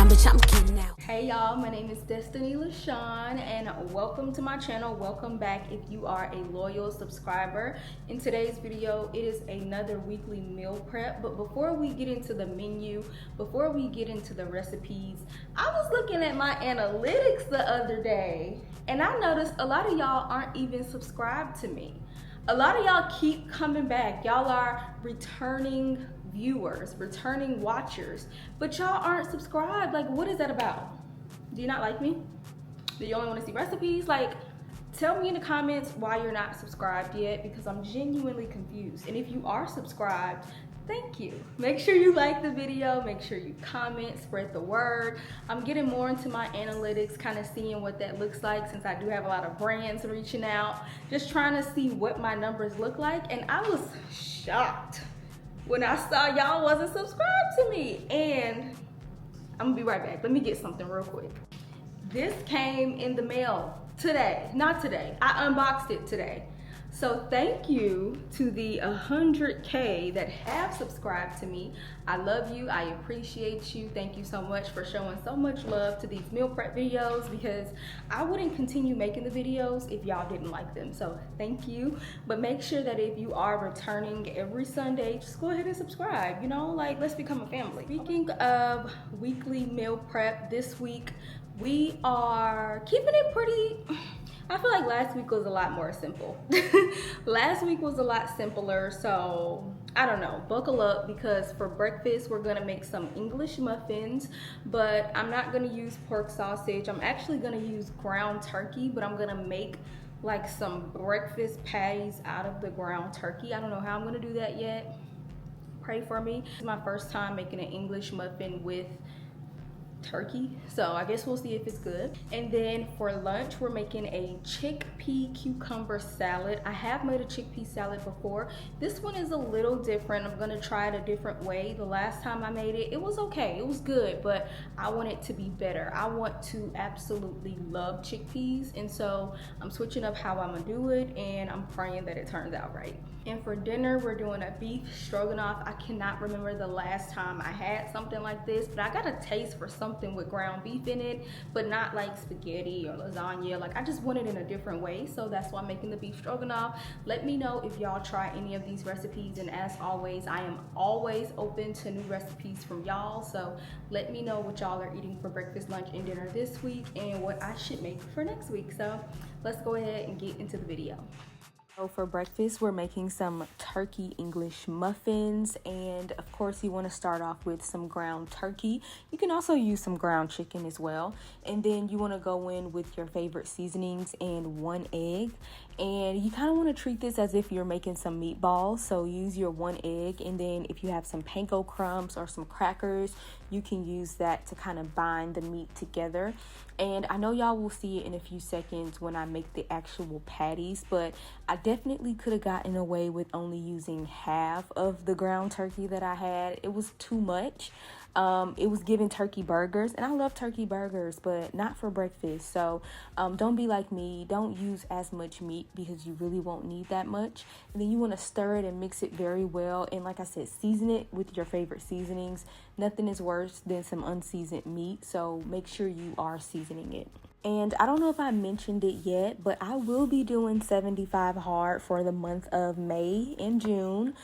time, bitch, I'm getting out. Hey y'all, my name is destinyxlashan and welcome to my channel. Welcome back if you are a loyal subscriber. In today's video, it is another weekly meal prep. But before we get into the menu, before we get into the recipes, I was looking at my analytics the other day and I noticed a lot of y'all aren't even subscribed to me. A lot of y'all keep coming back. Y'all are returning viewers, returning watchers, but y'all aren't subscribed. Like, what is that about? Do you not like me? Do you only want to see recipes? Like, tell me in the comments why you're not subscribed yet, because I'm genuinely confused. And if you are subscribed, thank you. Make sure you like the video, make sure you comment, spread the word. I'm getting more into my analytics, kind of seeing what that looks like, since I do have a lot of brands reaching out, just trying to see what my numbers look like. And I was shocked when I saw y'all wasn't subscribed to me. And I'm gonna be right back. Let me get something real quick. This came in the mail today, not today. I unboxed it today. So thank you to the 100K that have subscribed to me. I love you, I appreciate you. Thank you so much for showing so much love to these meal prep videos, because I wouldn't continue making the videos if y'all didn't like them. So thank you. But make sure that if you are returning every Sunday, just go ahead and subscribe, you know, like, let's become a family. Speaking of weekly meal prep, this week we are keeping it pretty. I feel like last week was a lot more simple. Last week was a lot simpler, so I don't know, buckle up, because for breakfast we're gonna make some English muffins, but I'm not gonna use pork sausage. I'm actually gonna use ground turkey, but I'm gonna make like some breakfast patties out of the ground turkey. I don't know how I'm gonna do that yet. Pray for me. This is my first time making an English muffin with turkey, so I guess we'll see if it's good. And then for lunch we're making a chickpea cucumber salad. I have made a chickpea salad before. This one is a little different. I'm gonna try it a different way. The last time I made it, it was okay, it was good, but I want it to be better. I want to absolutely love chickpeas, and so I'm switching up how I'm gonna do it, and I'm praying that it turns out right. And for dinner we're doing a beef stroganoff. I cannot remember the last time I had something like this, but I got a taste for something with ground beef in it, but not like spaghetti or lasagna. Like, I just want it in a different way, so that's why I'm making the beef stroganoff. Let me know if y'all try any of these recipes, and as always, I am always open to new recipes from y'all, so let me know what y'all are eating for breakfast, lunch, and dinner this week, and what I should make for next week. So let's go ahead and get into the video. So for breakfast, we're making some turkey English muffins, and of course you want to start off with some ground turkey. You can also use some ground chicken as well, and then you want to go in with your favorite seasonings and 1 egg. And you kind of want to treat this as if you're making some meatballs, so use your 1 egg, and then if you have some panko crumbs or some crackers, you can use that to kind of bind the meat together. And I know y'all will see it in a few seconds when I make the actual patties, but I definitely could have gotten away with only using half of the ground turkey that I had. It was too much. It was giving turkey burgers, and I love turkey burgers, but not for breakfast. So don't be like me. Don't use as much meat, because you really won't need that much. And then you want to stir it and mix it very well. And like I said, season it with your favorite seasonings. Nothing is worse than some unseasoned meat, so make sure you are seasoning it. And I don't know if I mentioned it yet, but I will be doing 75 hard for the month of May and June.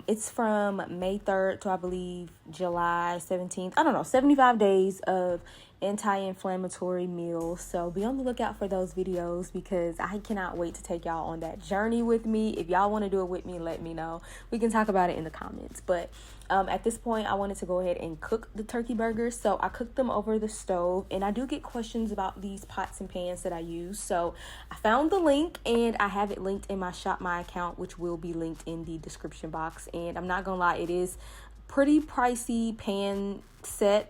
It's from May 3rd to, I believe, July 17th. I don't know, 75 days of anti-inflammatory meals. So be on the lookout for those videos, because I cannot wait to take y'all on that journey with me. If y'all want to do it with me, let me know. We can talk about it in the comments. But at this point, I wanted to go ahead and cook the turkey burgers. So I cooked them over the stove, and I do get questions about these pots and pans that I use. So I found the link, and I have it linked in my Shop My account, which will be linked in the description box. And I'm not gonna lie, it is pretty pricey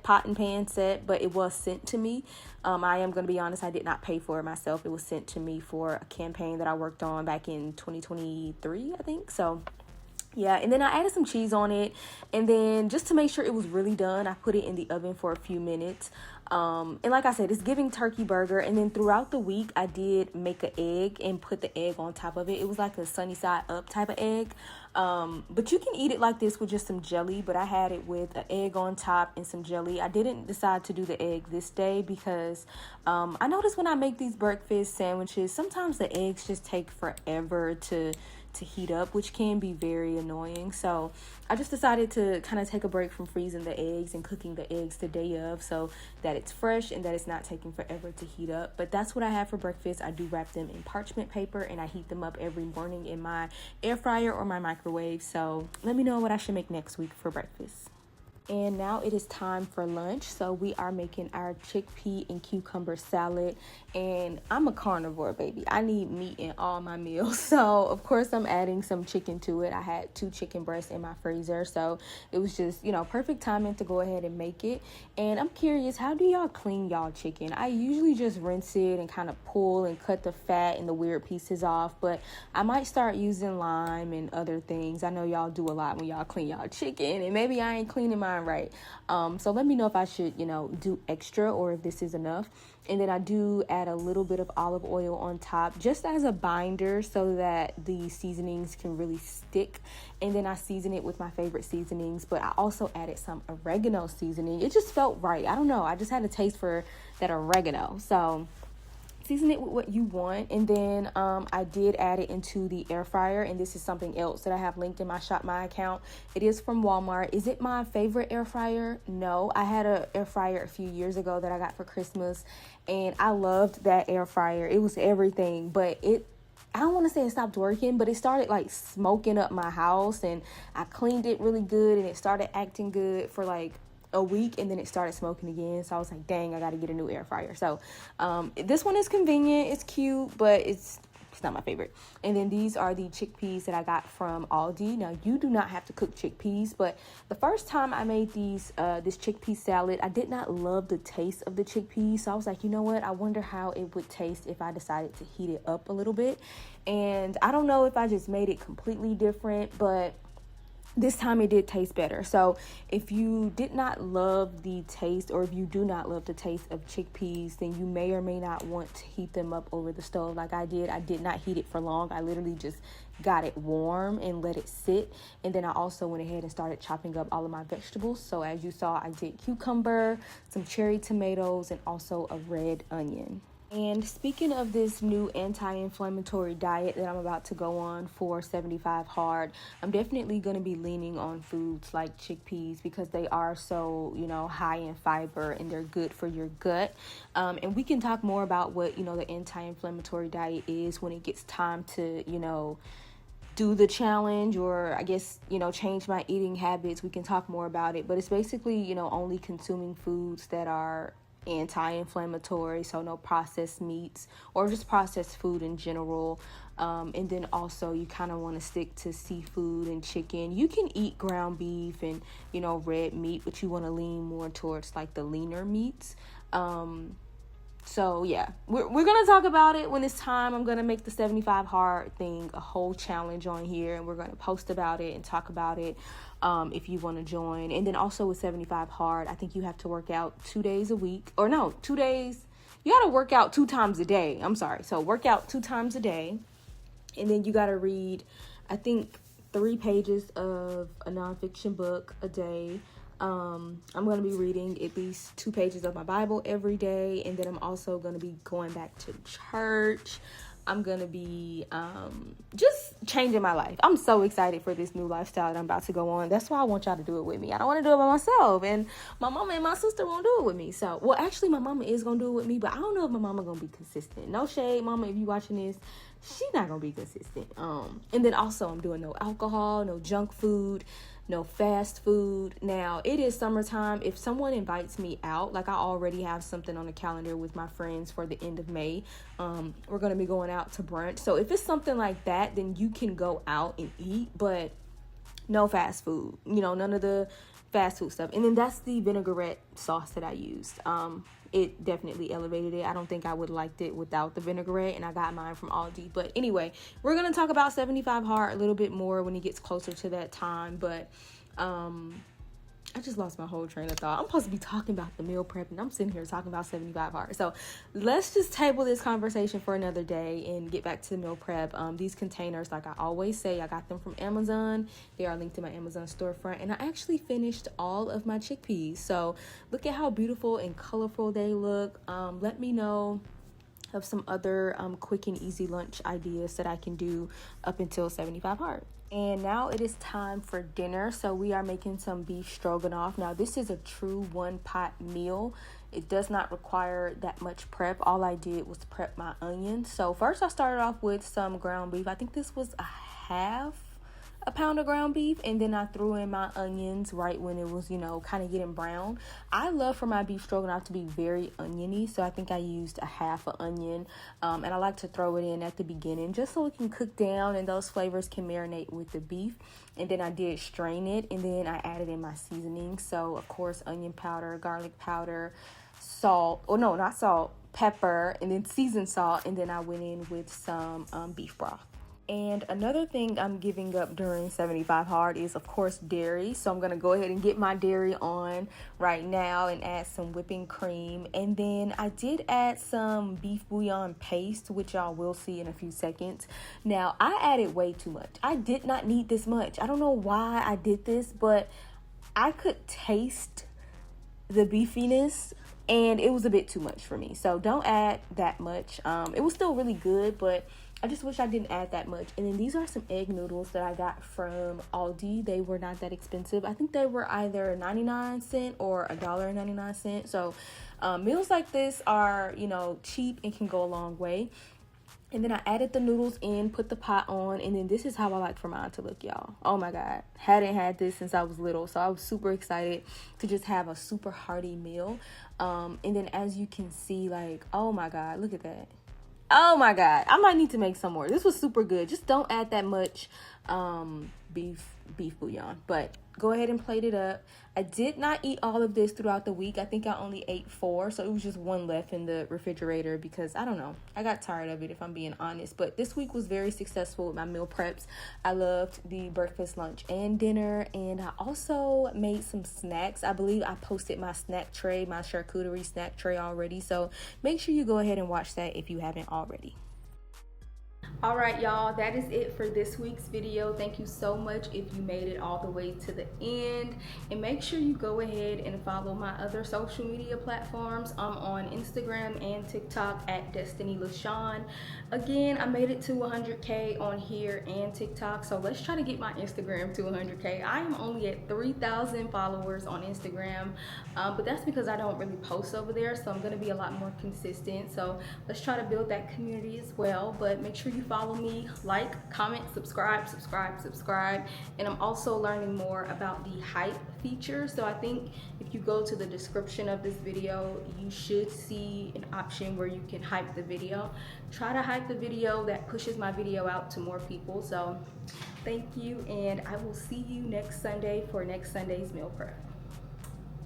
pot and pan set, but it was sent to me. I am going to be honest, I did not pay for it myself. It was sent to me for a campaign that I worked on back in 2023, I think. So Yeah, and then I added some cheese on it, and then just to make sure it was really done, I put it in the oven for a few minutes. And like I said, it's giving turkey burger. And then throughout the week, I did make an egg and put the egg on top of it. It was like a sunny side up type of egg. But you can eat it like this with just some jelly, but I had it with an egg on top and some jelly. I didn't decide to do the egg this day because I noticed when I make these breakfast sandwiches, sometimes the eggs just take forever to heat up, which can be very annoying. So I just decided to kind of take a break from freezing the eggs and cooking the eggs the day of, so that it's fresh and that it's not taking forever to heat up. But that's what I have for breakfast. I do wrap them in parchment paper and I heat them up every morning in my air fryer or my microwave. So let me know what I should make next week for breakfast. And now it is time for lunch. So we are making our chickpea and cucumber salad. And I'm a carnivore, baby. I need meat in all my meals. So, of course, I'm adding some chicken to it. I had 2 chicken breasts in my freezer. So it was just, perfect timing to go ahead and make it. And I'm curious, how do y'all clean y'all chicken? I usually just rinse it and kind of pull and cut the fat and the weird pieces off. But I might start using lime and other things. I know y'all do a lot when y'all clean y'all chicken. And maybe I ain't cleaning mine right. So let me know if I should, do extra or if this is enough. And then I do add a little bit of olive oil on top just as a binder so that the seasonings can really stick. And then I season it with my favorite seasonings, but I also added some oregano seasoning. It just felt right. I don't know. I just had a taste for that oregano. So season it with what you want. And then I did add it into the air fryer, and this is something else that I have linked in my Shop My account. It is from Walmart. Is it my favorite air fryer? No. I had an air fryer a few years ago that I got for Christmas, and I loved that air fryer. It was everything, but I don't want to say it stopped working, but it started like smoking up my house, and I cleaned it really good and it started acting good for like a week, and then it started smoking again. So I was like, dang, I got to get a new air fryer. So this one is convenient, it's cute, but it's not my favorite. And then these are the chickpeas that I got from Aldi. Now, you do not have to cook chickpeas, but the first time I made this chickpea salad, I did not love the taste of the chickpeas. So I was like, you know what? I wonder how it would taste if I decided to heat it up a little bit. And I don't know if I just made it completely different, but this time it did taste better. So if you did not love the taste, or if you do not love the taste of chickpeas, then you may or may not want to heat them up over the stove like I did. I did not heat it for long. I literally just got it warm and let it sit. And then I also went ahead and started chopping up all of my vegetables. So as you saw, I did cucumber, some cherry tomatoes, and also a red onion. And speaking of this new anti-inflammatory diet that I'm about to go on for 75 hard, I'm definitely going to be leaning on foods like chickpeas because they are so, high in fiber and they're good for your gut. And we can talk more about what, the anti-inflammatory diet is when it gets time to, do the challenge, or I guess, change my eating habits. We can talk more about it, but it's basically, only consuming foods that are anti-inflammatory, so no processed meats or just processed food in general. And then also you kind of want to stick to seafood and chicken. You can eat ground beef and red meat, but you want to lean more towards like the leaner meats. So yeah, we're going to talk about it when it's time. I'm going to make the 75 hard thing a whole challenge on here, and we're going to post about it and talk about it if you want to join. And then also with 75 hard, I think you have to work out 2 days a week, or no, 2 days. You got to work out 2 times a day. I'm sorry. So work out 2 times a day. And then you got to read, I think, 3 pages of a nonfiction book a day. I'm going to be reading at least 2 pages of my Bible every day. And then I'm also going to be going back to church. I'm going to be just changing my life. I'm so excited for this new lifestyle that I'm about to go on. That's why I want y'all to do it with me. I don't want to do it by myself. And my mama and my sister won't do it with me. So, well, actually, my mama is going to do it with me. But I don't know if my mama going to be consistent. No shade, mama, if you watching this. She's not going to be consistent. And then also I'm doing no alcohol, no junk food, no fast food. Now, it is summertime. If someone invites me out, like I already have something on the calendar with my friends for the end of May, we're going to be going out to brunch. So if it's something like that, then you can go out and eat, but no fast food. None of the fast food stuff. And then that's the vinaigrette sauce that I used. It definitely elevated it. I don't think I would liked it without the vinaigrette, and I got mine from Aldi. But anyway, we're gonna talk about 75 hard a little bit more when it gets closer to that time. But I just lost my whole train of thought. I'm supposed to be talking about the meal prep, and I'm sitting here talking about 75 hard. So let's just table this conversation for another day and get back to the meal prep. These containers, like I always say, I got them from Amazon. They are linked to my Amazon storefront, and I actually finished all of my chickpeas. So look at how beautiful and colorful they look. Let me know of some other quick and easy lunch ideas that I can do up until 75 hard. And now it is time for dinner. So we are making some beef stroganoff. Now this is a true one pot meal. It does not require that much prep. All I did was prep my onions. So first I started off with some ground beef. I think this was a half a pound of ground beef, and then I threw in my onions right when it was, kind of getting brown. I love for my beef stroganoff to be very oniony, so I think I used a half an onion, and I like to throw it in at the beginning just so it can cook down and those flavors can marinate with the beef. And then I did strain it, and then I added in my seasoning. So of course, onion powder, garlic powder, salt, not salt, pepper, and then seasoned salt, and then I went in with some beef broth. And another thing I'm giving up during 75 hard is, of course, dairy. So I'm going to go ahead and get my dairy on right now and add some whipping cream. And then I did add some beef bouillon paste, which y'all will see in a few seconds. Now, I added way too much. I did not need this much. I don't know why I did this, but I could taste the beefiness, and it was a bit too much for me. So don't add that much. It was still really good, but I just wish I didn't add that much. And then these are some egg noodles that I got from Aldi. They were not that expensive. I think they were either 99 cents or $1.99. So meals like this are, cheap and can go a long way. And then I added the noodles in, put the pot on, and then this is how I like for mine to look, y'all. Oh my God. Hadn't had this since I was little, so I was super excited to just have a super hearty meal. And then as you can see, oh my God, look at that. Oh my God, I might need to make some more. This was super good. Just don't add that much beef bouillon, but go ahead and plate it up. I did not eat all of this throughout the week. I think I only ate 4, so it was just one left in the refrigerator because I don't know, I got tired of it, if I'm being honest. But this week was very successful with my meal preps. I loved the breakfast, lunch, and dinner, and I also made some snacks. I believe I posted my snack tray, my charcuterie snack tray already, so make sure you go ahead and watch that if you haven't already. All right, y'all, that is it for this week's video. Thank you so much if you made it all the way to the end, and make sure you go ahead and follow my other social media platforms. I'm on Instagram and TikTok at destinyxlashan. Again, I made it to 100K on here and TikTok, so let's try to get my Instagram to 100K. I am only at 3,000 followers on Instagram, but that's because I don't really post over there, so I'm going to be a lot more consistent. So let's try to build that community as well. But make sure you follow me, like, comment, subscribe. And I'm also learning more about the hype feature. So I think if you go to the description of this video, you should see an option where you can hype the video. Try to hype the video. That pushes my video out to more people. So thank you, and I will see you next Sunday for next Sunday's meal prep.